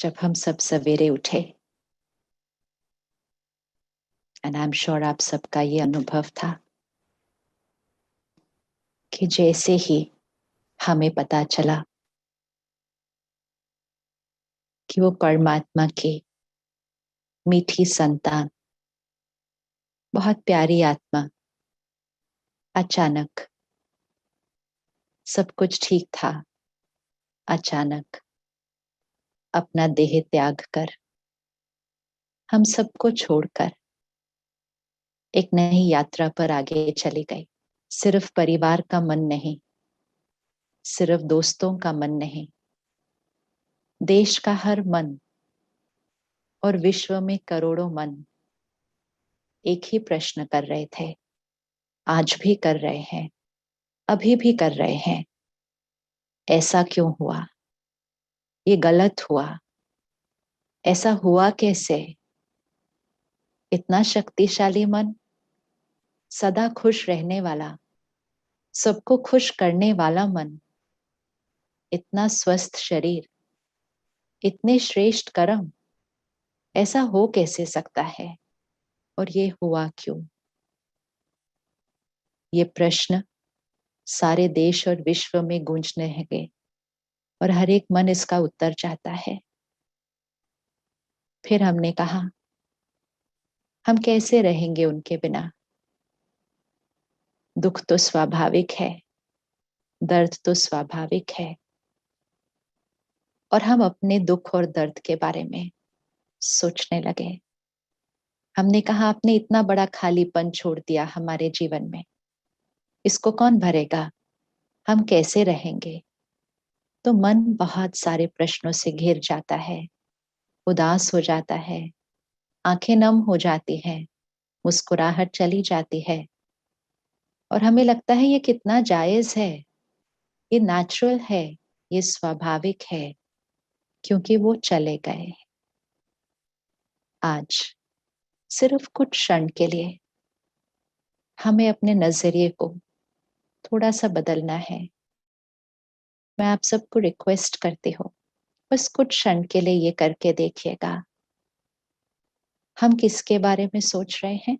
जब हम सब सवेरे उठे, एंड आई एम श्योर आप सबका ये अनुभव था कि जैसे ही हमें पता चला कि वो परमात्मा की मीठी संतान, बहुत प्यारी आत्मा, अचानक सब कुछ ठीक था, अचानक अपना देह त्याग कर, हम सबको छोड़कर एक नई यात्रा पर आगे चली गई। सिर्फ परिवार का मन नहीं, सिर्फ दोस्तों का मन नहीं, देश का हर मन और विश्व में करोड़ों मन एक ही प्रश्न कर रहे थे, आज भी कर रहे हैं, अभी भी कर रहे हैं। ऐसा क्यों हुआ? ये गलत हुआ। ऐसा हुआ कैसे? इतना शक्तिशाली मन, सदा खुश रहने वाला, सबको खुश करने वाला मन, इतना स्वस्थ शरीर, इतने श्रेष्ठ कर्म, ऐसा हो कैसे सकता है? और ये हुआ क्यों? ये प्रश्न सारे देश और विश्व में गूंजने लगे और हर एक मन इसका उत्तर चाहता है। फिर हमने कहा, हम कैसे रहेंगे उनके बिना? दुख तो स्वाभाविक है, दर्द तो स्वाभाविक है, और हम अपने दुख और दर्द के बारे में सोचने लगे। हमने कहा, आपने इतना बड़ा खालीपन छोड़ दिया हमारे जीवन में, इसको कौन भरेगा? हम कैसे रहेंगे? तो मन बहुत सारे प्रश्नों से घिर जाता है, उदास हो जाता है, आंखें नम हो जाती हैं, मुस्कुराहट चली जाती है, और हमें लगता है ये कितना जायज है, ये नेचुरल है, ये स्वाभाविक है, क्योंकि वो चले गए। आज सिर्फ कुछ क्षण के लिए हमें अपने नजरिए को थोड़ा सा बदलना है। मैं आप सबको रिक्वेस्ट करती हूँ, बस कुछ क्षण के लिए ये करके देखिएगा। हम किसके बारे में सोच रहे हैं?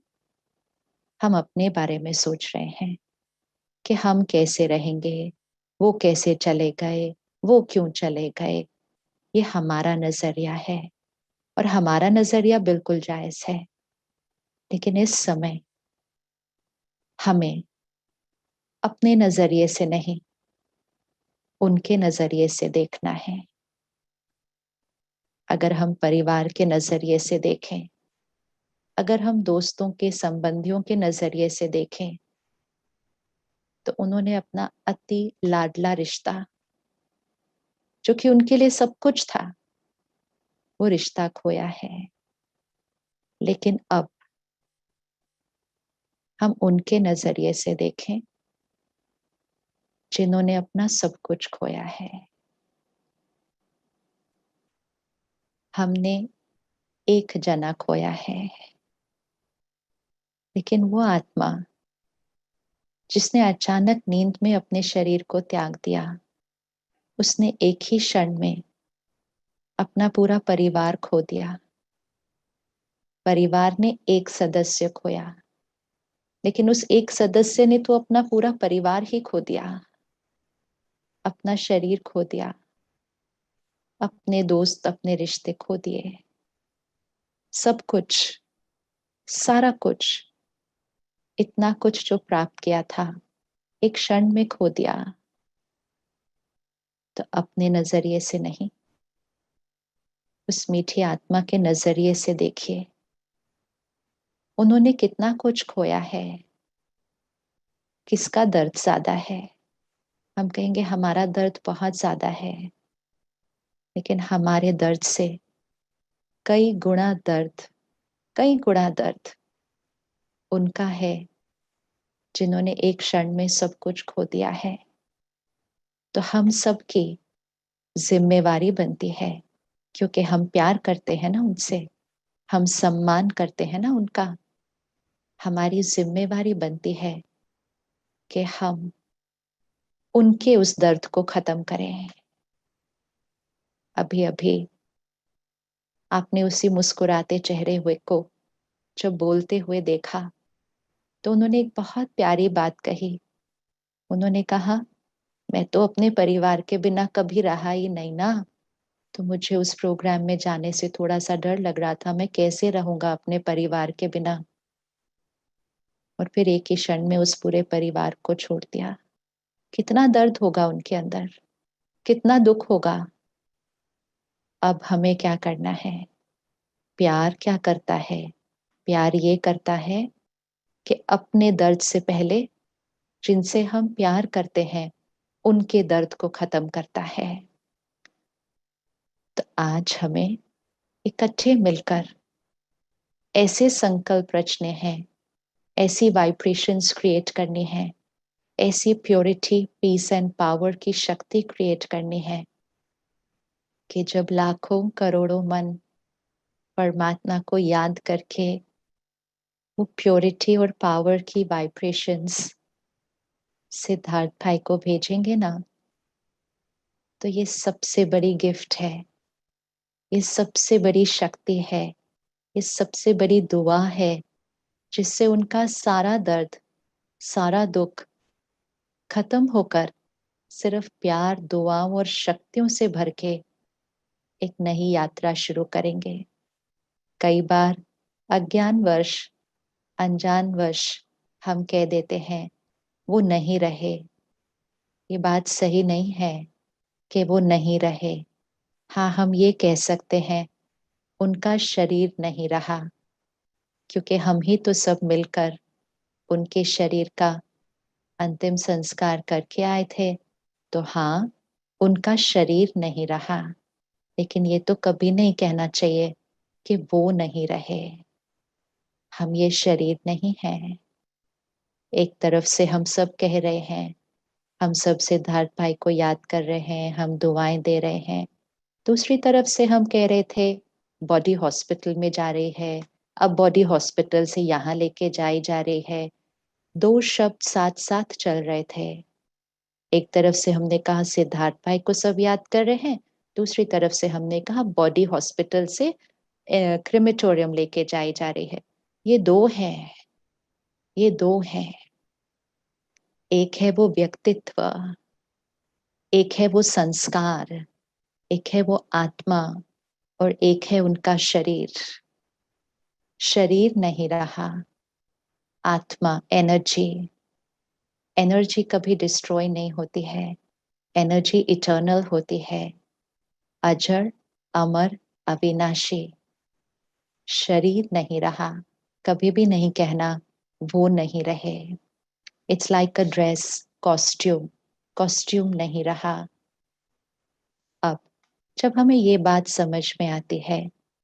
हम अपने बारे में सोच रहे हैं कि हम कैसे रहेंगे, वो कैसे चले गए, वो क्यों चले गए। ये हमारा नजरिया है, और हमारा नजरिया बिल्कुल जायज है, लेकिन इस समय हमें अपने नजरिए से नहीं, उनके नजरिए से देखना है। अगर हम परिवार के नजरिए से देखें, अगर हम दोस्तों के, संबंधियों के नजरिए से देखें, तो उन्होंने अपना अति लाडला रिश्ता, जो कि उनके लिए सब कुछ था, वो रिश्ता खोया है। लेकिन अब हम उनके नजरिए से देखें जिन्होंने अपना सब कुछ खोया है। हमने एक जना खोया है, लेकिन वो आत्मा जिसने अचानक नींद में अपने शरीर को त्याग दिया, उसने एक ही क्षण में अपना पूरा परिवार खो दिया। परिवार ने एक सदस्य खोया, लेकिन उस एक सदस्य ने तो अपना पूरा परिवार ही खो दिया, अपना शरीर खो दिया, अपने दोस्त, अपने रिश्ते खो दिए। सब कुछ, सारा कुछ, इतना कुछ जो प्राप्त किया था, एक क्षण में खो दिया। तो अपने नजरिए से नहीं, उस मीठी आत्मा के नजरिए से देखिए, उन्होंने कितना कुछ खोया है। किसका दर्द ज्यादा है? हम कहेंगे हमारा दर्द बहुत ज्यादा है, लेकिन हमारे दर्द से कई गुना दर्द, कई गुना दर्द उनका है जिन्होंने एक क्षण में सब कुछ खो दिया है। तो हम सब की जिम्मेवारी बनती है, क्योंकि हम प्यार करते हैं ना उनसे, हम सम्मान करते हैं ना उनका, हमारी जिम्मेवारी बनती है कि हम उनके उस दर्द को खत्म करें। अभी अभी आपने उसी मुस्कुराते चेहरे हुए को जब बोलते हुए देखा तो उन्होंने एक बहुत प्यारी बात कही। उन्होंने कहा, मैं तो अपने परिवार के बिना कभी रहा ही नहीं ना, तो मुझे उस प्रोग्राम में जाने से थोड़ा सा डर लग रहा था, मैं कैसे रहूंगा अपने परिवार के बिना। और फिर एक ही क्षण में उस पूरे परिवार को छोड़ दिया। कितना दर्द होगा उनके अंदर, कितना दुख होगा। अब हमें क्या करना है? प्यार क्या करता है? प्यार ये करता है कि अपने दर्द से पहले जिनसे हम प्यार करते हैं उनके दर्द को खत्म करता है। तो आज हमें इकट्ठे मिलकर ऐसे संकल्प रचने हैं, ऐसी वाइब्रेशंस क्रिएट करनी है, ऐसी प्योरिटी, पीस एंड पावर की शक्ति क्रिएट करनी है कि जब लाखों करोड़ों मन परमात्मा को याद करके वो प्योरिटी और पावर की वाइब्रेशंस सिद्धार्थ भाई को भेजेंगे ना, तो ये सबसे बड़ी गिफ्ट है, ये सबसे बड़ी शक्ति है, ये सबसे बड़ी दुआ है जिससे उनका सारा दर्द, सारा दुख खत्म होकर सिर्फ प्यार, दुआओं और शक्तियों से भर के एक नई यात्रा शुरू करेंगे। कई बार अज्ञानवश, अनजानवश हम कह देते हैं वो नहीं रहे। ये बात सही नहीं है कि वो नहीं रहे। हाँ, हम ये कह सकते हैं उनका शरीर नहीं रहा, क्योंकि हम ही तो सब मिलकर उनके शरीर का अंतिम संस्कार करके आए थे। तो हाँ, उनका शरीर नहीं रहा, लेकिन ये तो कभी नहीं कहना चाहिए कि वो नहीं रहे। हम ये शरीर नहीं है। एक तरफ से हम सब कह रहे हैं, हम सब सिद्धार्थ भाई को याद कर रहे हैं, हम दुआएं दे रहे हैं। दूसरी तरफ से हम कह रहे थे बॉडी हॉस्पिटल में जा रही है, अब बॉडी हॉस्पिटल से यहाँ लेके जाई जा रही है। दो शब्द साथ साथ चल रहे थे। एक तरफ से हमने कहा सिद्धार्थ भाई को सब याद कर रहे हैं, दूसरी तरफ से हमने कहा बॉडी हॉस्पिटल से क्रिमेटोरियम लेके जाई जा रही है। ये दो है, ये दो है। एक है वो व्यक्तित्व, एक है वो संस्कार, एक है वो आत्मा, और एक है उनका शरीर। शरीर नहीं रहा, आत्मा, एनर्जी। एनर्जी कभी डिस्ट्रॉय नहीं होती है, एनर्जी इटर्नल होती है, अजर, अमर, अविनाशी। शरीर नहीं रहा, कभी भी नहीं कहना वो नहीं रहे। It's like a dress, costume, costume नहीं रहा। अब जब हमें ये बात समझ में आती है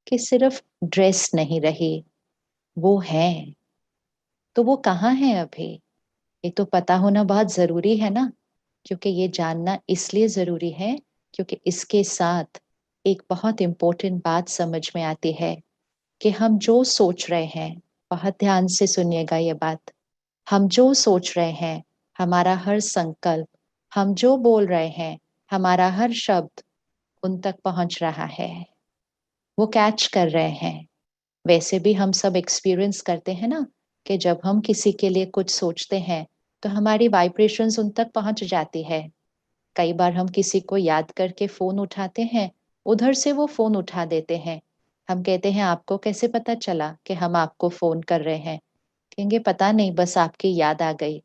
कि सिर्फ ड्रेस नहीं रही, वो है, तो वो कहाँ है अभी? ये तो पता होना बहुत जरूरी है ना, क्योंकि ये जानना इसलिए जरूरी है क्योंकि इसके साथ एक बहुत इंपॉर्टेंट बात समझ में आती है कि हम जो सोच रहे हैं, बहुत ध्यान से सुनिएगा ये बात, हम जो सोच रहे हैं, हमारा हर संकल्प, हम जो बोल रहे हैं, हमारा हर शब्द उन तक पहुंच रहा है, वो कैच कर रहे हैं। वैसे भी हम सब एक्सपीरियंस करते हैं ना कि जब हम किसी के लिए कुछ सोचते हैं तो हमारी वाइब्रेशंस उन तक पहुंच जाती है। कई बार हम किसी को याद करके फोन उठाते हैं, उधर से वो फोन उठा देते हैं। हम कहते हैं आपको कैसे पता चला कि हम आपको फोन कर रहे हैं? कहेंगे पता नहीं, बस आपकी याद आ गई।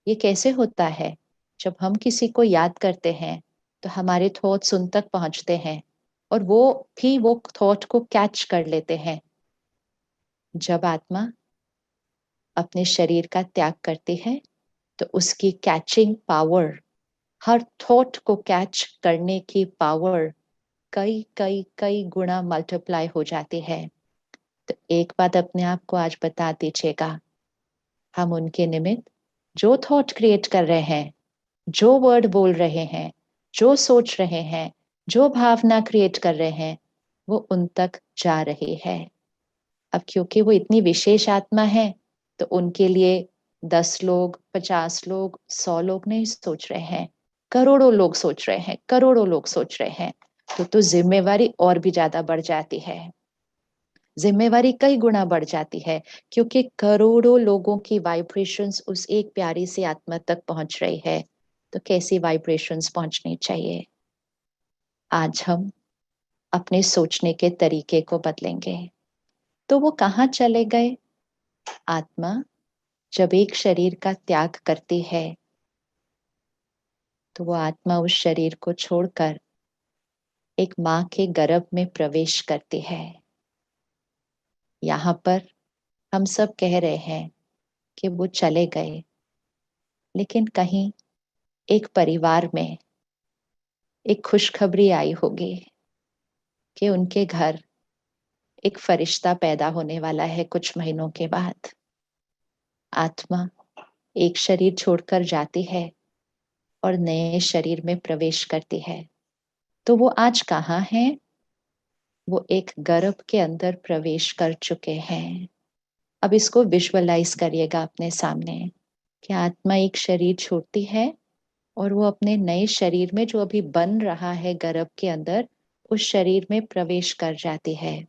ये कैसे होता है? जब हम किसी को याद करते हैं तो हमारे थॉट्स उन तक पहुंचते हैं और वो भी वो थॉट को कैच कर लेते हैं। जब आत्मा अपने शरीर का त्याग करती है तो उसकी कैचिंग पावर, हर थॉट को कैच करने की पावर कई कई कई गुना मल्टीप्लाई हो जाती है। तो एक बात अपने आप को आज बता दीजिएगा, हम उनके निमित्त जो थॉट क्रिएट कर रहे हैं, जो वर्ड बोल रहे हैं, जो सोच रहे हैं, जो भावना क्रिएट कर रहे हैं, वो उन तक जा रही है। अब क्योंकि वो इतनी विशेष आत्मा है तो उनके लिए 10 लोग, 50 लोग, 100 लोग नहीं सोच रहे हैं, करोड़ों लोग सोच रहे हैं, करोड़ों लोग सोच रहे हैं। तो जिम्मेवारी और भी ज्यादा बढ़ जाती है। जिम्मेवारी कई गुना बढ़ जाती है, क्योंकि करोड़ों लोगों की वाइब्रेशंस उस एक प्यारी सी आत्मा तक पहुंच रही है। तो कैसी वाइब्रेशंस पहुंचनी चाहिए? आज हम अपने सोचने के तरीके को बदलेंगे। तो वो कहाँ चले गए? आत्मा जब एक शरीर का त्याग करती है, तो वो आत्मा उस शरीर को छोड़कर एक माँ के गर्भ में प्रवेश करती है। यहाँ पर हम सब कह रहे हैं कि वो चले गए, लेकिन कहीं एक परिवार में एक खुशखबरी आई होगी कि उनके घर एक फरिश्ता पैदा होने वाला है कुछ महीनों के बाद। आत्मा एक शरीर छोड़कर जाती है और नए शरीर में प्रवेश करती है। तो वो आज कहाँ है? वो एक गर्भ के अंदर प्रवेश कर चुके हैं। अब इसको विजुअलाइज करिएगा अपने सामने कि आत्मा एक शरीर छोड़ती है और वो अपने नए शरीर में जो अभी बन रहा है गर्भ के अंदर, उस शरीर में प्रवेश कर जाती है।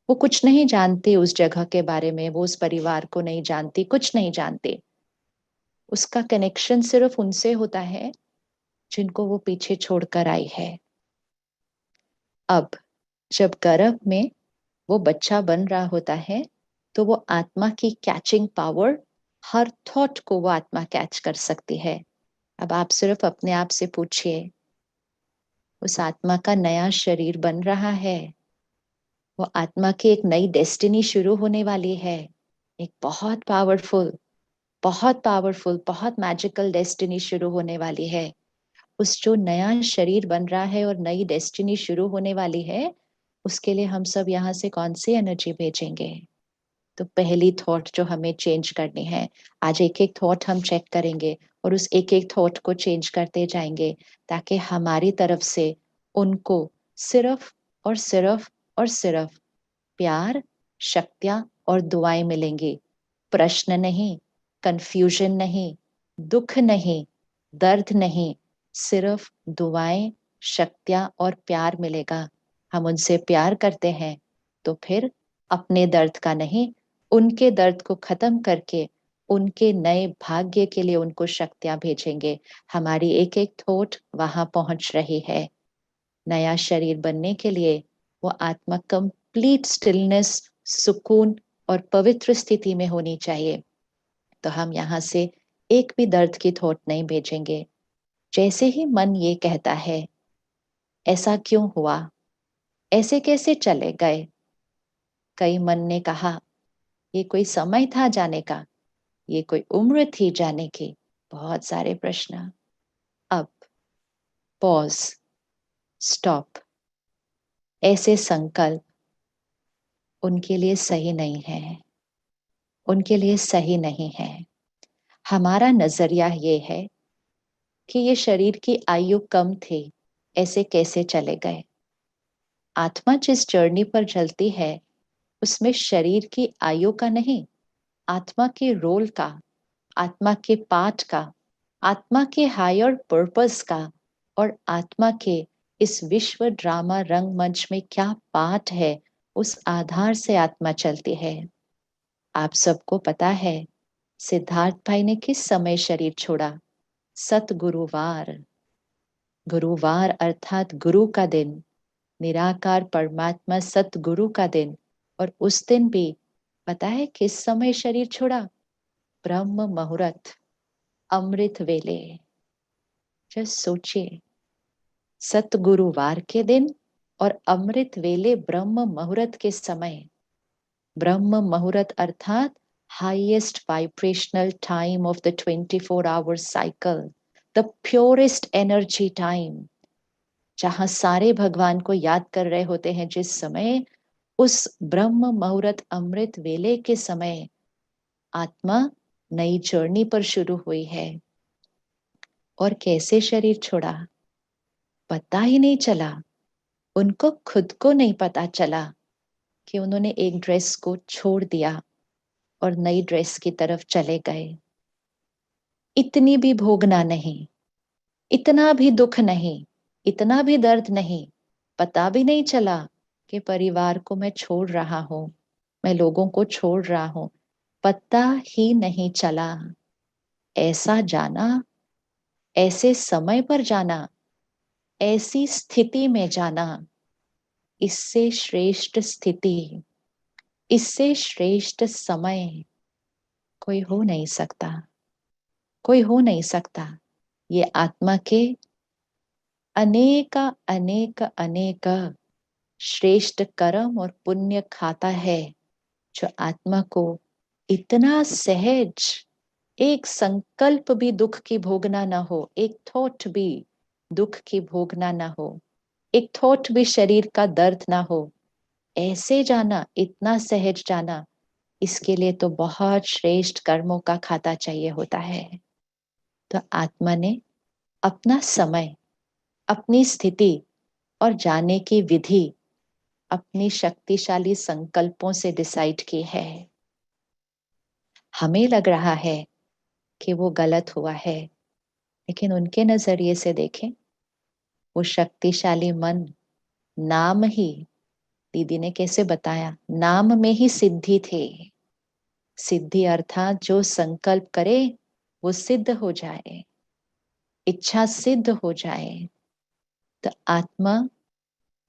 वो कुछ नहीं जानती उस जगह के बारे में, वो उस परिवार को नहीं जानती, कुछ नहीं जानती। उसका कनेक्शन सिर्फ उनसे होता है जिनको वो पीछे छोड़कर आई है। अब जब गर्भ में वो बच्चा बन रहा होता है, तो वो आत्मा की कैचिंग पावर, हर थॉट को वो आत्मा कैच कर सकती है। अब आप सिर्फ अपने आप से पूछिए, उस आत्मा का नया शरीर बन रहा है, वो आत्मा की एक नई डेस्टिनी शुरू होने वाली है। एक बहुत पावरफुल बहुत मैजिकल डेस्टिनी शुरू होने वाली है। उस जो नया शरीर बन रहा है और नई डेस्टिनी शुरू होने वाली है, उसके लिए हम सब यहाँ से कौन सी एनर्जी भेजेंगे? तो पहली थॉट जो हमें चेंज करनी है, आज एक एक थॉट हम चेक करेंगे और उस एक एक थॉट को चेंज करते जाएंगे, ताकि हमारी तरफ से उनको सिर्फ और सिर्फ और सिर्फ प्यार, शक्तियां और दुआएं मिलेंगी। प्रश्न नहीं, कंफ्यूजन नहीं, दुख नहीं, दर्द नहीं, सिर्फ दुआएं, शक्तियां और प्यार मिलेगा। हम उनसे प्यार करते हैं तो फिर अपने दर्द का नहीं, उनके दर्द को खत्म करके उनके नए भाग्य के लिए उनको शक्तियां भेजेंगे। हमारी एक एक थॉट वहां पहुंच रही है। नया शरीर बनने के लिए वो आत्मा कंप्लीट स्टिलनेस, सुकून और पवित्र स्थिति में होनी चाहिए। तो हम यहाँ से एक भी दर्द की थॉट नहीं भेजेंगे। जैसे ही मन ये कहता है, ऐसा क्यों हुआ, ऐसे कैसे चले गए, कई मन ने कहा ये कोई समय था जाने का, ये कोई उम्र थी जाने की, बहुत सारे प्रश्न। अब पॉज, स्टॉप। ऐसे संकल्प उनके लिए सही नहीं है, उनके लिए सही नहीं है। हमारा नजरिया ये है कि ये शरीर की आयु कम थी, ऐसे कैसे चले गए। आत्मा जिस जर्नी पर चलती है, उसमें शरीर की आयु का नहीं, आत्मा के रोल का, आत्मा के पाठ का, आत्मा के हायर पर्पस का और आत्मा के इस विश्व ड्रामा रंगमंच में क्या पाठ है, उस आधार से आत्मा चलती है। आप सबको पता है सिद्धार्थ भाई ने किस समय शरीर छोड़ा? सतगुरुवार। गुरुवार अर्थात गुरु का दिन, निराकार परमात्मा सतगुरु का दिन। और उस दिन भी पता है किस समय शरीर छोड़ा? ब्रह्म मुहूर्त, अमृत वेले। जस्ट सोचिए, सतगुरुवार के दिन और अमृत वेले ब्रह्म मुहूर्त के समय। ब्रह्म मुहूर्त अर्थात highest vibrational time of the 24 hour cycle, the purest energy time, जहां सारे भगवान को याद कर रहे होते हैं। जिस समय, उस ब्रह्म मुहूर्त अमृत वेले के समय आत्मा नई जर्नी पर शुरू हुई है। और कैसे शरीर छोड़ा, पता ही नहीं चला। उनको खुद को नहीं पता चला कि उन्होंने एक ड्रेस को छोड़ दिया और नई ड्रेस की तरफ चले गए। इतनी भी भोगना नहीं, इतना भी दुख नहीं, इतना भी दर्द नहीं, पता भी नहीं चला कि परिवार को मैं छोड़ रहा हूँ, मैं लोगों को छोड़ रहा हूँ, पता ही नहीं चला। ऐसा जाना, ऐसे समय पर जाना, ऐसी स्थिति में जाना, इससे श्रेष्ठ स्थिति, इससे श्रेष्ठ समय कोई हो नहीं सकता, कोई हो नहीं सकता। ये आत्मा के अनेक अनेक अनेक श्रेष्ठ कर्म और पुण्य खाता है, जो आत्मा को इतना सहज, एक संकल्प भी दुख की भोगना ना हो, एक थॉट भी दुख की भोगना ना हो, एक थॉट भी शरीर का दर्द ना हो, ऐसे जाना, इतना सहज जाना, इसके लिए तो बहुत श्रेष्ठ कर्मों का खाता चाहिए होता है। तो आत्मा ने अपना समय, अपनी स्थिति और जाने की विधि अपनी शक्तिशाली संकल्पों से डिसाइड की है। हमें लग रहा है कि वो गलत हुआ है, लेकिन उनके नजरिए से देखें, वो शक्तिशाली मन, नाम ही, दीदी ने कैसे बताया, नाम में ही सिद्धि थे। सिद्धि अर्थात जो संकल्प करे वो सिद्ध हो जाए, इच्छा सिद्ध हो जाए। तो आत्मा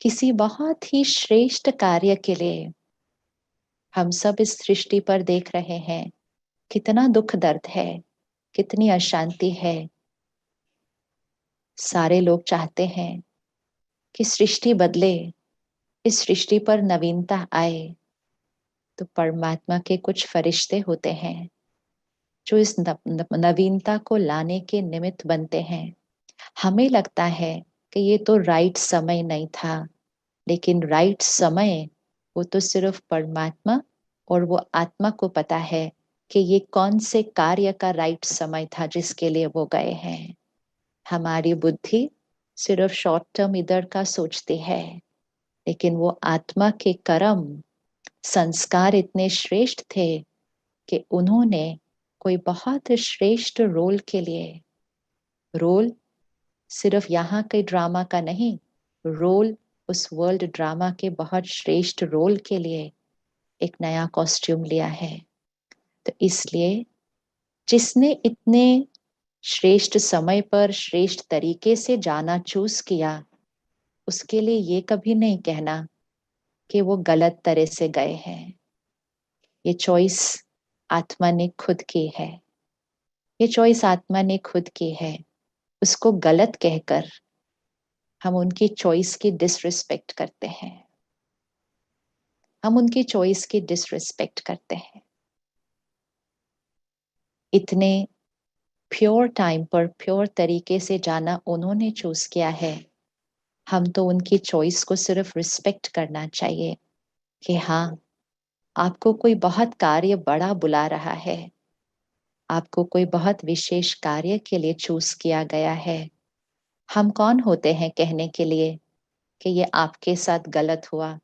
किसी बहुत ही श्रेष्ठ कार्य के लिए, हम सब इस सृष्टि पर देख रहे हैं कितना दुख दर्द है, कितनी अशांति है। सारे लोग चाहते हैं कि सृष्टि बदले, इस सृष्टि पर नवीनता आए। तो परमात्मा के कुछ फरिश्ते होते हैं जो इस नवीनता को लाने के निमित्त बनते हैं। हमें लगता है कि ये तो राइट समय नहीं था, लेकिन राइट समय वो तो सिर्फ परमात्मा और वो आत्मा को पता है कि ये कौन से कार्य का राइट समय था जिसके लिए वो गए हैं। हमारी बुद्धि सिर्फ शॉर्ट टर्म इधर का सोचती है, लेकिन वो आत्मा के कर्म, संस्कार इतने श्रेष्ठ थे कि उन्होंने कोई बहुत श्रेष्ठ रोल के लिए, रोल सिर्फ यहाँ के ड्रामा का नहीं, रोल उस वर्ल्ड ड्रामा के बहुत श्रेष्ठ रोल के लिए एक नया कॉस्ट्यूम लिया है। तो इसलिए जिसने इतने श्रेष्ठ समय पर श्रेष्ठ तरीके से जाना चूज किया, उसके लिए ये कभी नहीं कहना कि वो गलत तरह से गए हैं। ये चॉइस आत्मा ने खुद की है, ये चॉइस आत्मा ने खुद की है। उसको गलत कहकर हम उनकी चॉइस की डिसरिस्पेक्ट करते हैं, हम उनकी चॉइस की डिसरिस्पेक्ट करते हैं। इतने प्योर टाइम पर प्योर तरीके से जाना उन्होंने चूज किया है, हम तो उनकी चॉइस को सिर्फ रिस्पेक्ट करना चाहिए कि हाँ, आपको कोई बहुत कार्य बड़ा बुला रहा है, आपको कोई बहुत विशेष कार्य के लिए चूज किया गया है। हम कौन होते हैं कहने के लिए कि ये आपके साथ गलत हुआ?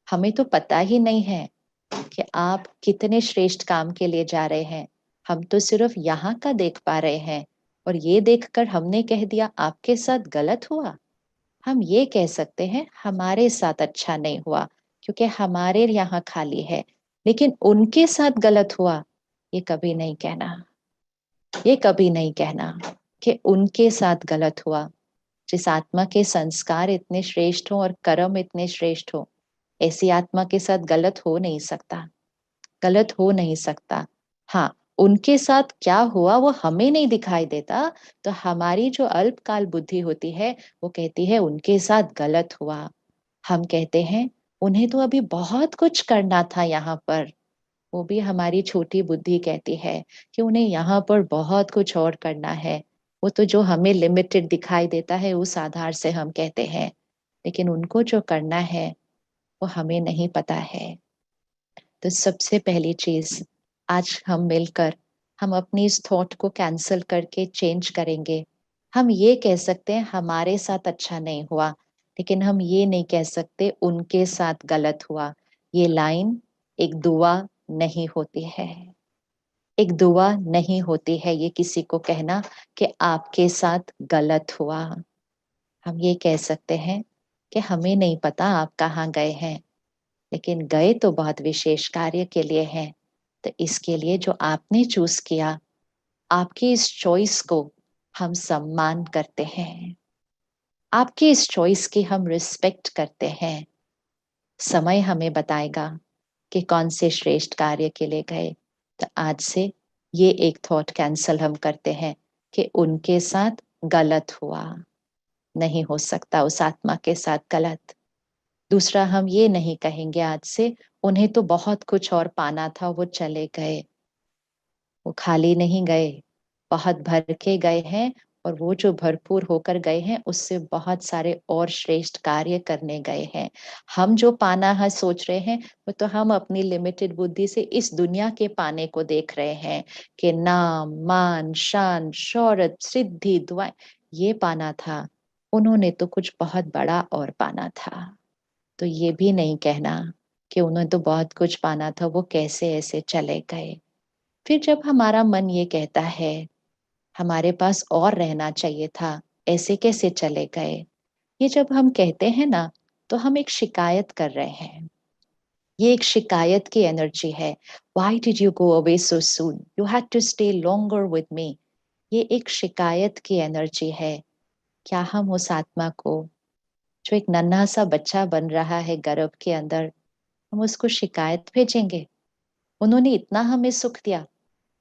हमें तो पता ही नहीं है कि आप कितने श्रेष्ठ काम के लिए जा रहे हैं। हम तो सिर्फ यहाँ का देख पा रहे हैं, और ये देखकर हमने कह दिया आपके साथ गलत हुआ। हम ये कह सकते हैं हमारे साथ अच्छा नहीं हुआ क्योंकि हमारे यहाँ खाली है, लेकिन उनके साथ गलत हुआ ये कभी नहीं कहना, ये कभी नहीं कहना कि उनके साथ गलत हुआ। जिस आत्मा के संस्कार इतने श्रेष्ठ हो और कर्म इतने श्रेष्ठ हो, ऐसी आत्मा के साथ गलत हो नहीं सकता, गलत हो नहीं सकता। हाँ, उनके साथ क्या हुआ वो हमें नहीं दिखाई देता, तो हमारी जो अल्पकाल बुद्धि होती है वो कहती है उनके साथ गलत हुआ। हम कहते हैं उन्हें तो अभी बहुत कुछ करना था यहाँ पर, वो भी हमारी छोटी बुद्धि कहती है कि उन्हें यहाँ पर बहुत कुछ और करना है। वो तो जो हमें लिमिटेड दिखाई देता है उस आधार से हम कहते हैं, लेकिन उनको जो करना है वो हमें नहीं पता है। तो सबसे पहली चीज, आज हम मिलकर हम अपनी इस थॉट को कैंसल करके चेंज करेंगे। हम ये कह सकते हैं हमारे साथ अच्छा नहीं हुआ, लेकिन हम ये नहीं कह सकते उनके साथ गलत हुआ। ये लाइन एक दुआ नहीं होती है, एक दुआ नहीं होती है ये किसी को कहना कि आपके साथ गलत हुआ। हम ये कह सकते हैं कि हमें नहीं पता आप कहाँ गए हैं, लेकिन गए तो बहुत विशेष कार्य के लिए हैं। तो इसके लिए जो आपने चूज किया, आपकी इस चॉइस को हम सम्मान करते हैं, आपकी इस चॉइस की हम रिस्पेक्ट करते हैं। समय हमें बताएगा कि कौन से श्रेष्ठ कार्य के लिए गए। तो आज से ये एक थॉट कैंसल हम करते हैं कि उनके साथ गलत हुआ, नहीं हो सकता उस आत्मा के साथ गलत। दूसरा, हम ये नहीं कहेंगे आज से उन्हें तो बहुत कुछ और पाना था, वो चले गए। वो खाली नहीं गए, बहुत भर के गए हैं, और वो जो भरपूर होकर गए हैं उससे बहुत सारे और श्रेष्ठ कार्य करने गए हैं। हम जो पाना है सोच रहे हैं, वो तो हम अपनी लिमिटेड बुद्धि से इस दुनिया के पाने को देख रहे हैं कि नाम, मान, शान, शौहरत, सिद्धि, दुआएं, ये पाना था। उन्होंने तो कुछ बहुत बड़ा और पाना था। तो ये भी नहीं कहना कि उन्हें तो बहुत कुछ पाना था, वो कैसे ऐसे चले गए। फिर जब हमारा मन ये कहता है हमारे पास और रहना चाहिए था, ऐसे कैसे चले गए, ये जब हम कहते हैं ना, तो हम एक शिकायत कर रहे हैं। ये एक शिकायत की एनर्जी है। Why did you go away so soon? You had to stay longer with me. ये एक शिकायत की एनर्जी है। क्या हम उस आत्मा को, जो एक नन्हा सा बच्चा बन रहा है गर्भ के अंदर, हम उसको शिकायत भेजेंगे? उन्होंने इतना हमें सुख दिया,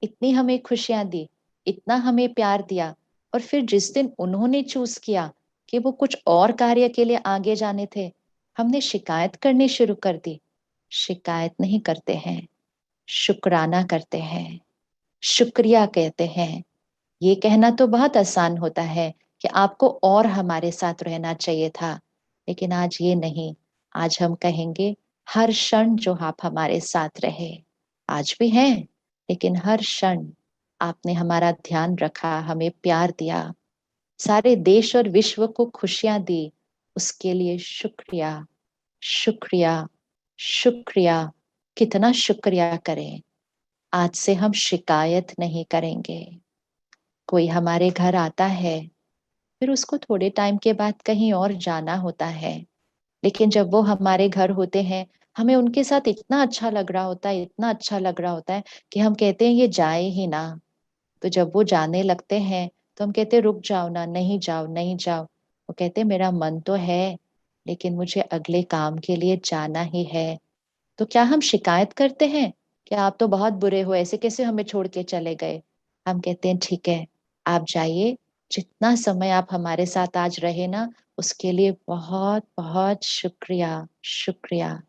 इतनी हमें खुशियां दी, इतना हमें प्यार दिया, और फिर जिस दिन उन्होंने चूज किया कि वो कुछ और कार्य के लिए आगे जाने थे, हमने शिकायत करनी शुरू कर दी। शिकायत नहीं करते हैं, शुक्राना करते हैं, शुक्रिया कहते हैं। ये कहना तो बहुत आसान होता है कि आपको और हमारे साथ रहना चाहिए था, लेकिन आज ये नहीं। आज हम कहेंगे हर क्षण जो आप हमारे साथ रहे, आज भी हैं, लेकिन हर क्षण आपने हमारा ध्यान रखा, हमें प्यार दिया, सारे देश और विश्व को खुशियां दी, उसके लिए शुक्रिया, शुक्रिया, शुक्रिया। कितना शुक्रिया करें। आज से हम शिकायत नहीं करेंगे। कोई हमारे घर आता है, फिर उसको थोड़े टाइम के बाद कहीं और जाना होता है, लेकिन जब वो हमारे घर होते हैं, हमें उनके साथ इतना अच्छा लग रहा होता है, इतना अच्छा लग रहा होता है कि हम कहते हैं ये जाए ही ना। तो जब वो जाने लगते हैं, तो हम कहते हैं रुक जाओ ना, नहीं जाओ, नहीं जाओ। वो कहते हैं मेरा मन तो है, लेकिन मुझे अगले काम के लिए जाना ही है। तो क्या हम शिकायत करते हैं कि आप तो बहुत बुरे हो, ऐसे कैसे हमें छोड़ के चले गए? हम कहते हैं ठीक है, आप जाइए। जितना समय आप हमारे साथ आज रहे ना, उसके लिए बहुत बहुत शुक्रिया, शुक्रिया।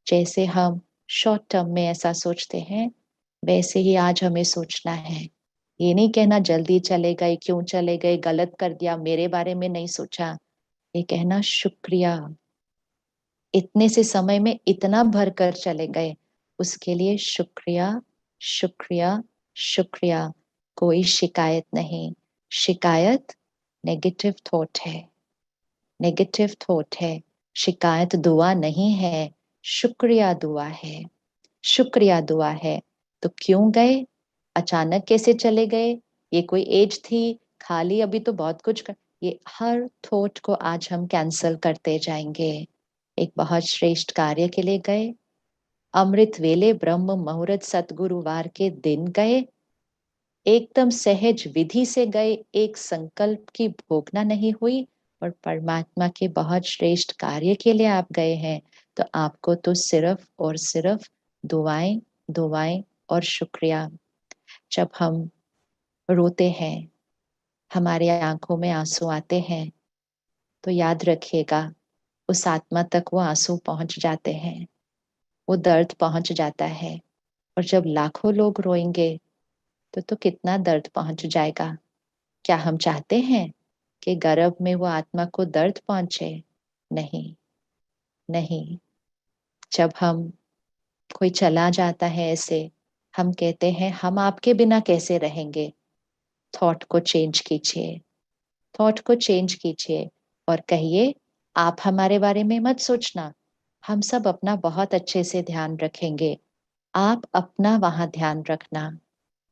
जैसे हम शॉर्ट टर्म में ऐसा सोचते हैं, वैसे ही आज हमें सोचना है। ये नहीं कहना जल्दी चले गए, क्यों चले गए, गलत कर दिया, मेरे बारे में नहीं सोचा। ये कहना शुक्रिया, इतने से समय में इतना भर कर चले गए, उसके लिए शुक्रिया, शुक्रिया, शुक्रिया। कोई शिकायत नहीं। शिकायत नेगेटिव थॉट है, नेगेटिव थॉट है। शिकायत दुआ नहीं है, शुक्रिया दुआ है, शुक्रिया दुआ है। तो क्यों गए, अचानक कैसे चले गए, ये कोई एज थी, खाली अभी तो बहुत कुछ कर, ये हर थॉट को आज हम कैंसल करते जाएंगे। एक बहुत श्रेष्ठ कार्य के लिए गए, अमृत वेले ब्रह्म मुहूर्त सतगुरुवार के दिन गए, एकदम सहज विधि से गए, एक संकल्प की भोगना नहीं हुई, और परमात्मा के बहुत श्रेष्ठ कार्य के लिए आप गए हैं। तो आपको तो सिर्फ और सिर्फ दुआएं, दुआएं और शुक्रिया। जब हम रोते हैं, हमारे आंखों में आंसू आते हैं, तो याद रखिएगा उस आत्मा तक वो आंसू पहुंच जाते हैं, वो दर्द पहुंच जाता है। और जब लाखों लोग रोएंगे, तो कितना दर्द पहुंच जाएगा। क्या हम चाहते हैं कि गर्भ में वो आत्मा को दर्द पहुंचे? नहीं, नहीं। जब हम, कोई चला जाता है ऐसे, हम कहते हैं हम आपके बिना कैसे रहेंगे। थॉट को चेंज कीजिए, थॉट को चेंज कीजिए, और कहिए आप हमारे बारे में मत सोचना, हम सब अपना बहुत अच्छे से ध्यान रखेंगे। आप अपना वहां ध्यान रखना,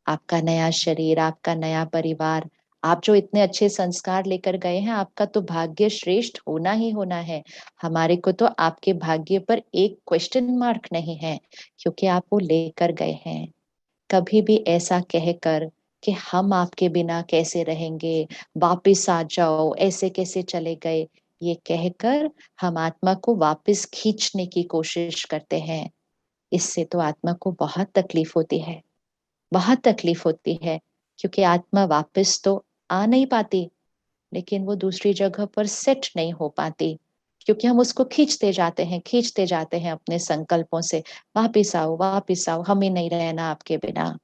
आपका नया शरीर, आपका नया परिवार, आप जो इतने अच्छे संस्कार लेकर गए हैं, आपका तो भाग्य श्रेष्ठ होना ही होना है। हमारे को तो आपके भाग्य पर एक क्वेश्चन मार्क नहीं है, क्योंकि आप वो लेकर गए हैं। कभी भी ऐसा कहकर कि हम आपके बिना कैसे रहेंगे, वापिस आ जाओ, ऐसे कैसे चले गए, ये कहकर हम आत्मा को वापस खींचने की कोशिश करते हैं। इससे तो आत्मा को बहुत तकलीफ होती है, बहुत तकलीफ होती है, क्योंकि आत्मा वापस तो आ नहीं पाती, लेकिन वो दूसरी जगह पर सेट नहीं हो पाती, क्योंकि हम उसको खींचते जाते हैं अपने संकल्पों से। वापिस आओ, हमें नहीं रहना आपके बिना,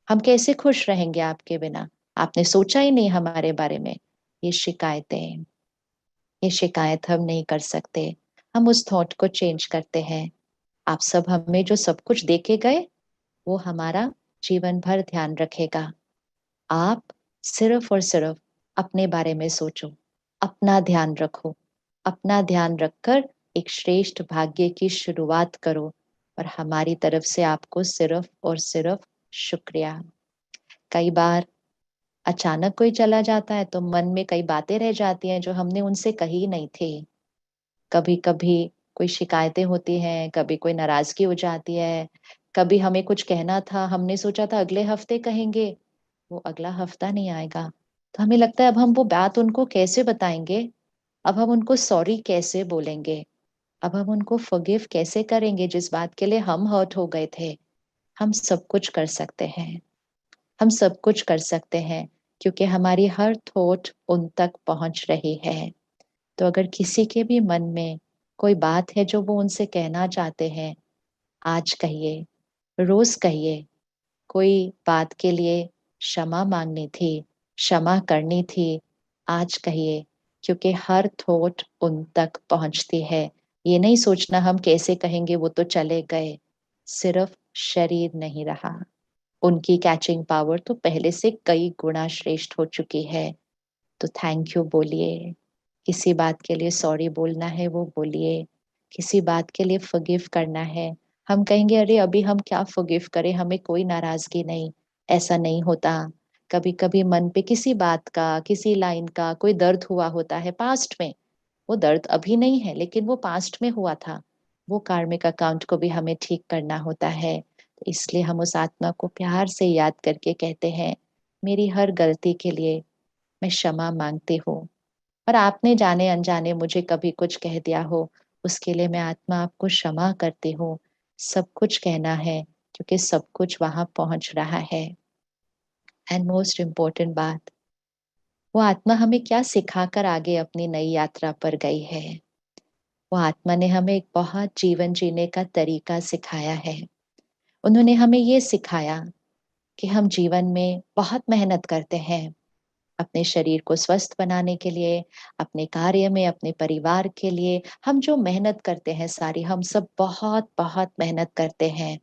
हम कैसे खुश रहेंगे आपके बिना, आपने सोचा ही नहीं हमारे बारे में। ये शिकायतें, ये शिकायत हम नहीं कर सकते। हम उस थॉट को चेंज करते हैं। आप सब हमें जो सब कुछ देके गए, वो हमारा जीवन भर ध्यान रखेगा। आप सिर्फ और सिर्फ अपने बारे में सोचो, अपना ध्यान रखो, अपना ध्यान रखकर एक श्रेष्ठ भाग्य की शुरुआत करो, और हमारी तरफ से आपको सिर्फ और सिर्फ शुक्रिया। कई बार अचानक कोई चला जाता है तो मन में कई बातें रह जाती हैं जो हमने उनसे कही नहीं थी। कभी कभी कोई शिकायतें होती हैं, कभी कोई नाराजगी हो जाती है, कभी हमें कुछ कहना था, हमने सोचा था अगले हफ्ते कहेंगे, वो अगला हफ्ता नहीं आएगा, तो हमें लगता है अब हम वो बात उनको कैसे बताएंगे, अब हम उनको सॉरी कैसे बोलेंगे, अब हम उनको फॉरगिव कैसे करेंगे जिस बात के लिए हम हर्ट हो गए थे। हम सब कुछ कर सकते हैं, हम सब कुछ कर सकते हैं, क्योंकि हमारी हर थॉट उन तक पहुंच रही है। तो अगर किसी के भी मन में कोई बात है जो वो उनसे कहना चाहते हैं, आज कहिए, रोज कहिए। कोई बात के लिए क्षमा मांगनी थी, क्षमा करनी थी, आज कहिए, क्योंकि हर थॉट उन तक पहुंचती है। ये नहीं सोचना हम कैसे कहेंगे, वो तो चले गए, सिर्फ शरीर नहीं रहा, उनकी कैचिंग पावर तो पहले से कई गुना श्रेष्ठ हो चुकी है। तो थैंक यू बोलिए, किसी बात के लिए सॉरी बोलना है वो बोलिए, किसी बात के लिए फॉरगिव करना है। हम कहेंगे अरे अभी हम क्या फॉरगिव करें, हमें कोई नाराजगी नहीं, ऐसा नहीं होता। कभी कभी मन पे किसी बात का, किसी लाइन का कोई दर्द हुआ होता है पास्ट में, वो दर्द अभी नहीं है, लेकिन वो पास्ट में हुआ था, वो कार्मिक अकाउंट को भी हमें ठीक करना होता है। तो इसलिए हम उस आत्मा को प्यार से याद करके कहते हैं, मेरी हर गलती के लिए मैं क्षमा मांगती हूँ, और आपने जाने अनजाने मुझे कभी कुछ कह दिया हो, उसके लिए मैं आत्मा आपको क्षमा करती हूँ। सब कुछ कहना है, क्योंकि सब कुछ वहां पहुंच रहा है। एंड मोस्ट इम्पोर्टेंट बात, वो आत्मा हमें क्या सिखाकर आगे अपनी नई यात्रा पर गई है। वो आत्मा ने हमें एक बहुत जीवन जीने का तरीका सिखाया है। उन्होंने हमें ये सिखाया कि हम जीवन में बहुत मेहनत करते हैं, अपने शरीर को स्वस्थ बनाने के लिए, अपने कार्य में, अपने परिवार के लिए हम जो मेहनत करते हैं सारी, हम सब बहुत बहुत मेहनत करते हैं।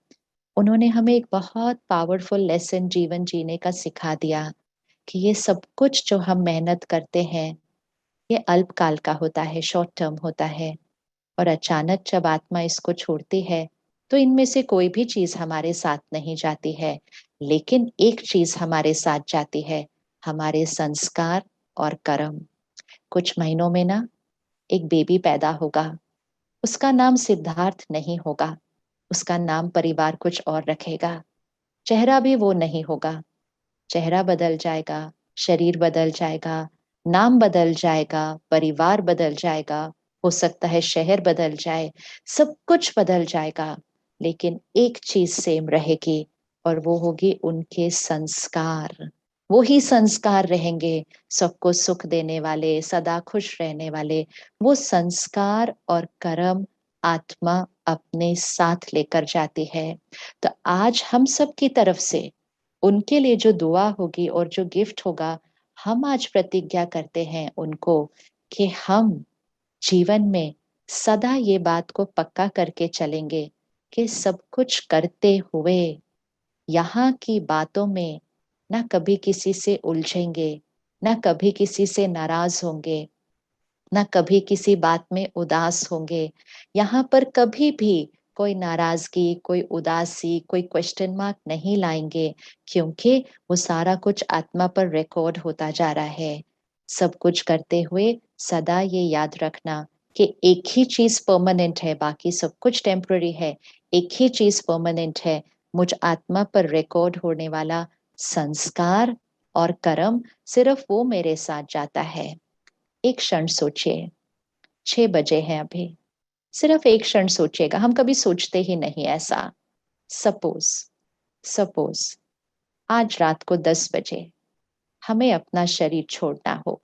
उन्होंने हमें एक बहुत पावरफुल लेसन जीवन जीने का सिखा दिया कि ये सब कुछ जो हम मेहनत करते हैं, ये अल्पकाल का होता है, शॉर्ट टर्म होता है। और अचानक जब आत्मा इसको छोड़ती है, तो इनमें से कोई भी चीज हमारे साथ नहीं जाती है, लेकिन एक चीज हमारे साथ जाती है, हमारे संस्कार और कर्म। कुछ महीनों में ना एक बेबी पैदा होगा, उसका नाम सिद्धार्थ नहीं होगा, उसका नाम परिवार कुछ और रखेगा, चेहरा भी वो नहीं होगा, चेहरा बदल जाएगा, शरीर बदल जाएगा, नाम बदल जाएगा, परिवार बदल जाएगा, हो सकता है शहर बदल जाए, सब कुछ बदल जाएगा, लेकिन एक चीज सेम रहेगी, और वो होगी उनके संस्कार। वो ही संस्कार रहेंगे, सबको सुख देने वाले, सदा खुश रहने वाले। वो संस्कार और कर्म आत्मा अपने साथ लेकर जाती है। तो आज हम सब की तरफ से उनके लिए जो दुआ होगी और जो गिफ्ट होगा, हम आज प्रतिज्ञा करते हैं उनको कि हम जीवन में सदा ये बात को पक्का करके चलेंगे कि सब कुछ करते हुए यहाँ की बातों में ना कभी किसी से उलझेंगे, ना कभी किसी से नाराज होंगे, ना कभी किसी बात में उदास होंगे। यहाँ पर कभी भी कोई नाराजगी, कोई उदासी, कोई क्वेश्चन मार्क नहीं लाएंगे, क्योंकि वो सारा कुछ आत्मा पर रिकॉर्ड होता जा रहा है। सब कुछ करते हुए सदा ये याद रखना कि एक ही चीज परमानेंट है, बाकी सब कुछ टेम्पररी है। एक ही चीज परमानेंट है, मुझ आत्मा पर रिकॉर्ड होने वाला संस्कार और कर्म, सिर्फ वो मेरे साथ जाता है। एक क्षण सोचिए, 6 बजे हैं अभी, सिर्फ एक क्षण सोचिएगा। हम कभी सोचते ही नहीं ऐसा। सपोज सपोज आज रात को 10 बजे हमें अपना शरीर छोड़ना हो।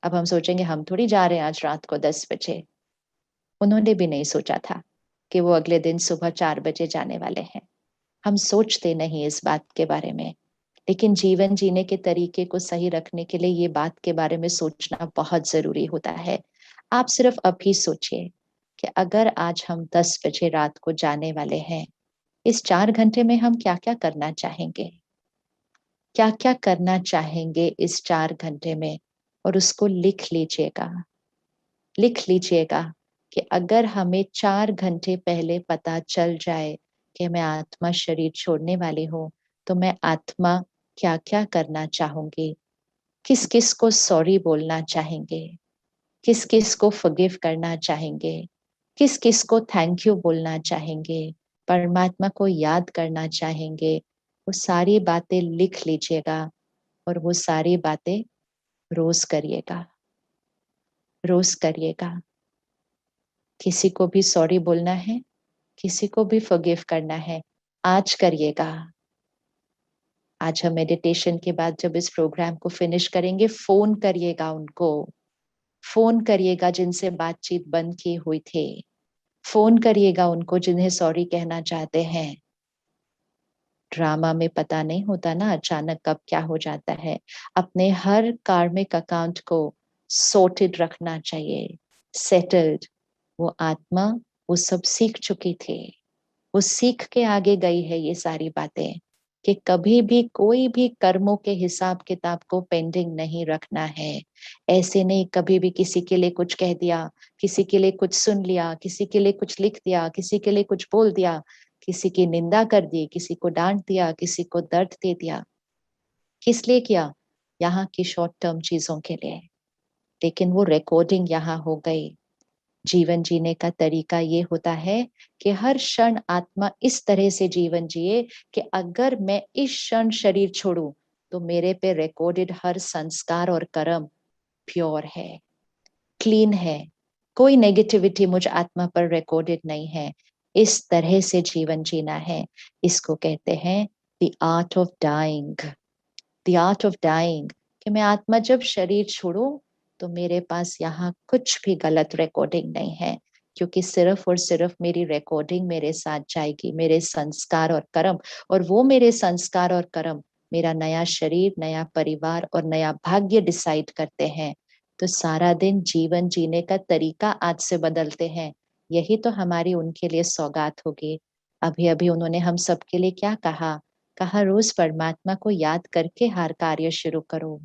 अब हम सोचेंगे हम थोड़ी जा रहे हैं आज रात को 10 बजे। उन्होंने भी नहीं सोचा था कि वो अगले दिन सुबह 4 बजे जाने वाले हैं। हम सोचते नहीं इस बात के बारे में, लेकिन जीवन जीने के तरीके को सही रखने के लिए ये बात के बारे में सोचना बहुत जरूरी होता है। आप सिर्फ अभी सोचिए कि अगर आज हम 10 बजे रात को जाने वाले हैं, इस 4 घंटे में हम क्या क्या करना चाहेंगे, क्या क्या करना चाहेंगे इस 4 घंटे में। और उसको लिख लीजिएगा, लिख लीजिएगा कि अगर हमें 4 घंटे पहले पता चल जाए कि मैं आत्मा शरीर छोड़ने वाली हूँ, तो मैं आत्मा क्या क्या करना चाहूंगी, किस किस को सॉरी बोलना चाहेंगे, किस किस को फॉरगिव करना चाहेंगे, किस किस को थैंक यू बोलना चाहेंगे, परमात्मा को याद करना चाहेंगे। वो सारी बातें लिख लीजिएगा और वो सारी बातें रोज करिएगा, रोज करिएगा। किसी को भी सॉरी बोलना है, किसी को भी फॉरगिव करना है, आज करिएगा। आज हम मेडिटेशन के बाद जब इस प्रोग्राम को फिनिश करेंगे, फोन करिएगा उनको, फोन करिएगा जिनसे बातचीत बंद की हुई थी, फोन करिएगा उनको जिन्हें सॉरी कहना चाहते हैं। ड्रामा में पता नहीं होता ना अचानक कब क्या हो जाता है। अपने हर कार्मिक अकाउंट को सॉर्टेड रखना चाहिए, सेटल्ड। वो आत्मा वो सब सीख चुकी थी, वो सीख के आगे गई है ये सारी बातें, कि कभी भी कोई भी कर्मों के हिसाब किताब को पेंडिंग नहीं रखना है। ऐसे नहीं कभी भी किसी के लिए कुछ कह दिया, किसी के लिए कुछ सुन लिया, किसी के लिए कुछ लिख दिया, किसी के लिए कुछ बोल दिया, किसी की निंदा कर दी, किसी को डांट दिया, किसी को दर्द दे दिया। किस लिए किया? यहाँ की शॉर्ट टर्म चीजों के लिए। लेकिन वो रिकॉर्डिंग यहाँ हो गई। जीवन जीने का तरीका ये होता है कि हर क्षण आत्मा इस तरह से जीवन जिए कि अगर मैं इस क्षण शरीर छोड़ूं, तो मेरे पे रिकॉर्डेड हर संस्कार और कर्म प्योर है, क्लीन है, कोई नेगेटिविटी मुझ आत्मा पर रिकॉर्डेड नहीं है। इस तरह से जीवन जीना है। इसको कहते हैं the art of dying, the art of dying. कि मैं आत्मा जब शरीर छोड़ूं, तो मेरे पास यहाँ कुछ भी गलत रिकॉर्डिंग नहीं है, क्योंकि सिर्फ और सिर्फ मेरी रिकॉर्डिंग मेरे साथ जाएगी, मेरे संस्कार और कर्म। और वो मेरे संस्कार और कर्म मेरा नया शरीर, नया परिवार और नया भाग्य डिसाइड करते हैं। तो सारा दिन जीवन जीने का तरीका आज से बदलते हैं। यही तो हमारी उनके लिए सौगात होगी। अभी अभी उन्होंने हम सबके लिए क्या कहा? कहा रोज परमात्मा को याद करके हर कार्य शुरू करो,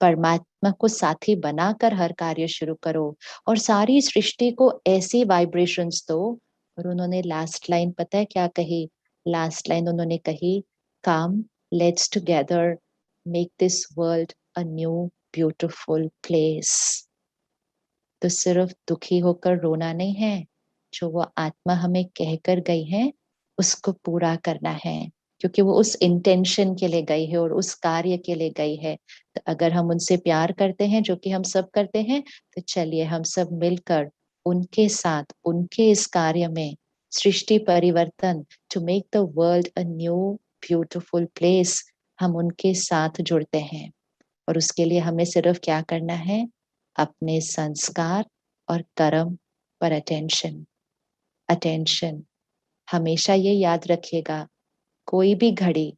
परमात्मा को साथी बनाकर हर कार्य शुरू करो, और सारी सृष्टि को ऐसी वाइब्रेशंस दो। और उन्होंने लास्ट लाइन पता है क्या कही? लास्ट लाइन उन्होंने कही, come let's together make this world a new beautiful place. तो सिर्फ दुखी होकर रोना नहीं है, जो वो आत्मा हमें कहकर गई है उसको पूरा करना है, क्योंकि वो उस इंटेंशन के लिए गई है और उस कार्य के लिए गई है। तो अगर हम उनसे प्यार करते हैं, जो कि हम सब करते हैं, तो चलिए हम सब मिलकर उनके साथ उनके इस कार्य में सृष्टि परिवर्तन, to make the world a new beautiful place, हम उनके साथ जुड़ते हैं। और उसके लिए हमें सिर्फ क्या करना है? अपने संस्कार और कर्म पर अटेंशन, अटेंशन। हमेशा ये याद रखिएगा, कोई भी घड़ी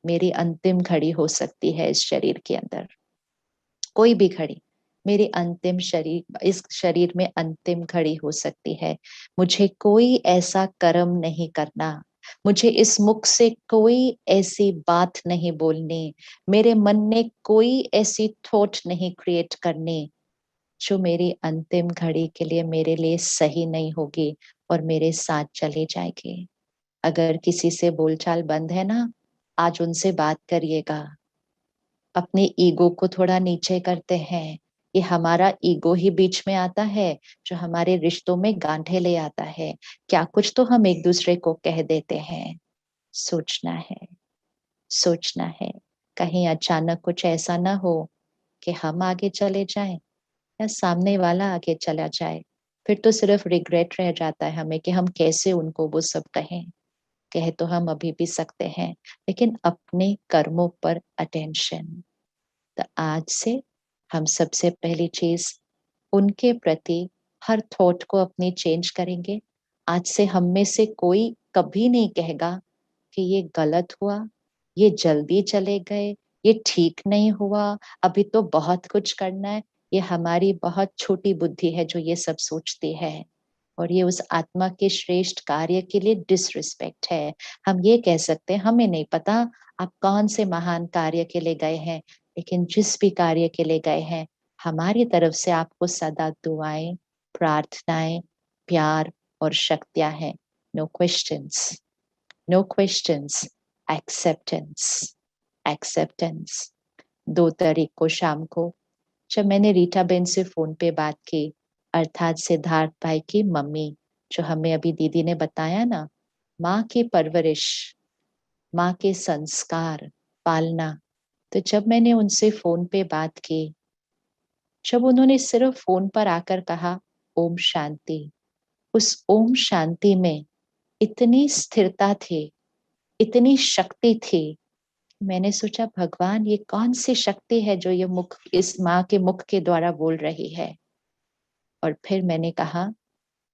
मेरी अंतिम घड़ी हो सकती है इस शरीर के अंदर। कोई भी घड़ी मेरी अंतिम शरीर, इस शरीर में अंतिम घड़ी हो सकती है। मुझे कोई ऐसा कर्म नहीं करना, मुझे इस मुख से कोई ऐसी बात नहीं बोलनी, मेरे मन में कोई ऐसी थॉट नहीं क्रिएट करनी जो मेरी अंतिम घड़ी के लिए मेरे लिए सही नहीं होगी और मेरे साथ चली जाएगी। अगर किसी से बोलचाल बंद है ना, आज उनसे बात करिएगा। अपने ईगो को थोड़ा नीचे करते हैं। ये हमारा ईगो ही बीच में आता है जो हमारे रिश्तों में गांठें ले आता है। क्या कुछ तो हम एक दूसरे को कह देते हैं। सोचना है, सोचना है, कहीं अचानक कुछ ऐसा ना हो कि हम आगे चले जाएं या सामने वाला आगे चला जाए। फिर तो सिर्फ रिग्रेट रह जाता है हमें कि हम कैसे उनको वो सब कहें। कह तो हम अभी भी सकते हैं, लेकिन अपने कर्मों पर अटेंशन। तो आज से हम सबसे पहली चीज उनके प्रति हर थॉट को अपनी चेंज करेंगे। आज से हम में से कोई कभी नहीं कहेगा कि ये गलत हुआ, ये जल्दी चले गए, ये ठीक नहीं हुआ, अभी तो बहुत कुछ करना है। ये हमारी बहुत छोटी बुद्धि है जो ये सब सोचती है, और ये उस आत्मा के श्रेष्ठ कार्य के लिए डिसरिस्पेक्ट है। हम ये कह सकते हैं हमें नहीं पता आप कौन से महान कार्य के लिए गए हैं, लेकिन जिस भी कार्य के लिए गए हैं, हमारी तरफ से आपको सदा दुआएं, प्रार्थनाएं, प्यार और शक्तियां हैं। No questions, no questions, acceptance, acceptance. 2 तारीख को शाम को जब मैंने रीटा बेन से फोन पे बात की, अर्थात सिद्धार्थ भाई की मम्मी, जो हमें अभी दीदी ने बताया ना, माँ की परवरिश, माँ के संस्कार, पालना। तो जब मैंने उनसे फोन पे बात की, जब उन्होंने सिर्फ फोन पर आकर कहा ओम शांति, उस ओम शांति में इतनी स्थिरता थी, इतनी शक्ति थी। मैंने सोचा भगवान ये कौन सी शक्ति है जो ये मुख, इस माँ के मुख के द्वारा बोल रही है। और फिर मैंने कहा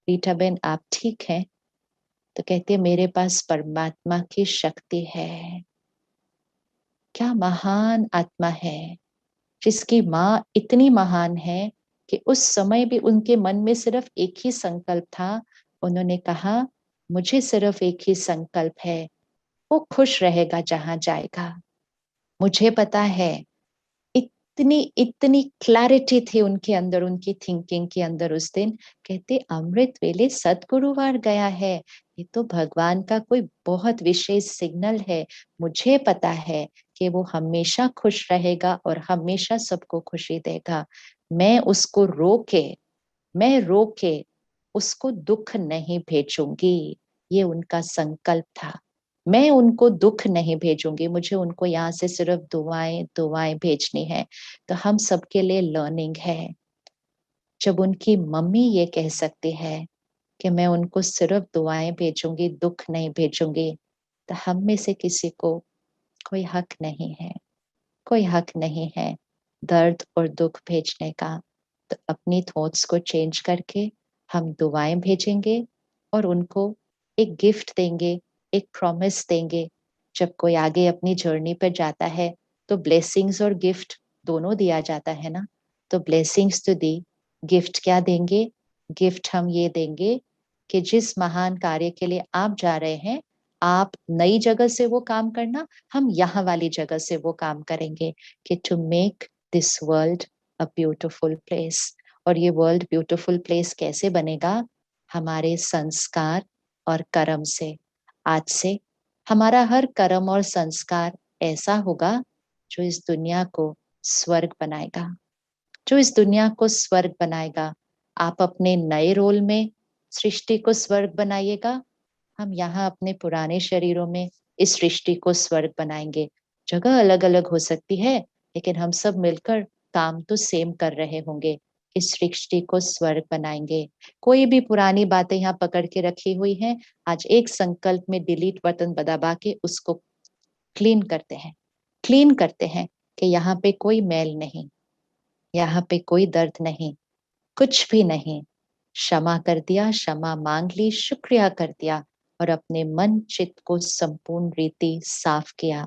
रीटा बेन आप ठीक हैं? तो कहती है मेरे पास परमात्मा की शक्ति है। क्या महान आत्मा है जिसकी माँ इतनी महान है कि उस समय भी उनके मन में सिर्फ एक ही संकल्प था। उन्होंने कहा मुझे सिर्फ एक ही संकल्प है, वो खुश रहेगा जहां जाएगा। मुझे पता है, इतनी इतनी क्लैरिटी थी उनके अंदर, उनकी थिंकिंग के अंदर उस दिन। कहते अमृत वेले सदगुरुवार गया है, ये तो भगवान का कोई बहुत विशेष सिग्नल है। मुझे पता है कि वो हमेशा खुश रहेगा और हमेशा सबको खुशी देगा। मैं उसको रोके, मैं रोके उसको दुख नहीं भेजूंगी। ये उनका संकल्प था। मैं उनको दुख नहीं भेजूंगी, मुझे उनको यहाँ से सिर्फ दुआएं दुआएं भेजनी है। तो हम सबके लिए लर्निंग है। जब उनकी मम्मी ये कह सकती है कि मैं उनको सिर्फ दुआएं भेजूंगी, दुख नहीं भेजूंगी, तो हम में से किसी को कोई हक नहीं है, कोई हक नहीं है दर्द और दुख भेजने का। तो अपनी थॉट्स को चेंज करके हम दुआएं भेजेंगे और उनको एक गिफ्ट देंगे, एक प्रॉमिस देंगे। जब कोई आगे अपनी जर्नी पर जाता है तो ब्लेसिंग्स और गिफ्ट दोनों दिया जाता है ना। तो ब्लेसिंग्स तो दी, गिफ्ट क्या देंगे? गिफ्ट हम ये देंगे कि जिस महान कार्य के लिए आप जा रहे हैं, आप नई जगह से वो काम करना, हम यहाँ वाली जगह से वो काम करेंगे कि to make this world a beautiful place. और ये वर्ल्ड ब्यूटिफुल प्लेस कैसे बनेगा? हमारे संस्कार और कर्म से। आज से हमारा हर कर्म और संस्कार ऐसा होगा जो इस दुनिया को स्वर्ग बनाएगा, जो इस दुनिया को स्वर्ग बनाएगा। आप अपने नए रोल में सृष्टि को स्वर्ग बनाइएगा, हम यहाँ अपने पुराने शरीरों में इस सृष्टि को स्वर्ग बनाएंगे। जगह अलग अलग हो सकती है, लेकिन हम सब मिलकर काम तो सेम कर रहे होंगे। इस सृष्टि को स्वर्ग बनाएंगे। कोई भी पुरानी बातें यहाँ पकड़ के रखी हुई हैं, आज एक संकल्प में डिलीट बटन दबा के उसको क्लीन करते हैं, क्लीन करते हैं कि यहाँ पे कोई मैल नहीं, यहाँ पे कोई दर्द नहीं, कुछ भी नहीं। क्षमा कर दिया, क्षमा मांग ली, शुक्रिया कर दिया और अपने मन चित्त को संपूर्ण रीति साफ किया।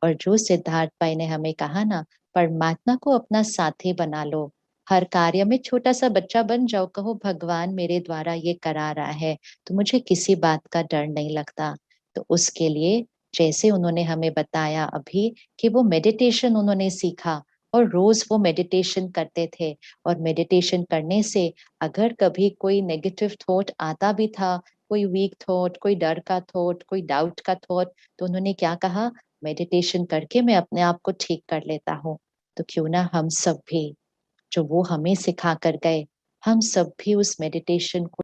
और जो सिद्धार्थ भाई ने हमें कहा ना, परमात्मा को अपना साथी बना लो, हर कार्य में छोटा सा बच्चा बन जाओ, कहो भगवान मेरे द्वारा ये करा रहा है तो मुझे किसी बात का डर नहीं लगता। तो उसके लिए जैसे उन्होंने हमें बताया अभी कि वो मेडिटेशन उन्होंने सीखा, और रोज वो मेडिटेशन करते थे। और मेडिटेशन करने से अगर कभी कोई नेगेटिव थॉट आता भी था, कोई वीक थॉट, कोई डर का थॉट, कोई डाउट का थॉट, तो उन्होंने क्या कहा, मेडिटेशन करके मैं अपने आप को ठीक कर लेता हूँ। तो क्यों ना हम सब भी, जो वो हमें सिखा कर गए, हम सब भी उस मेडिटेशन को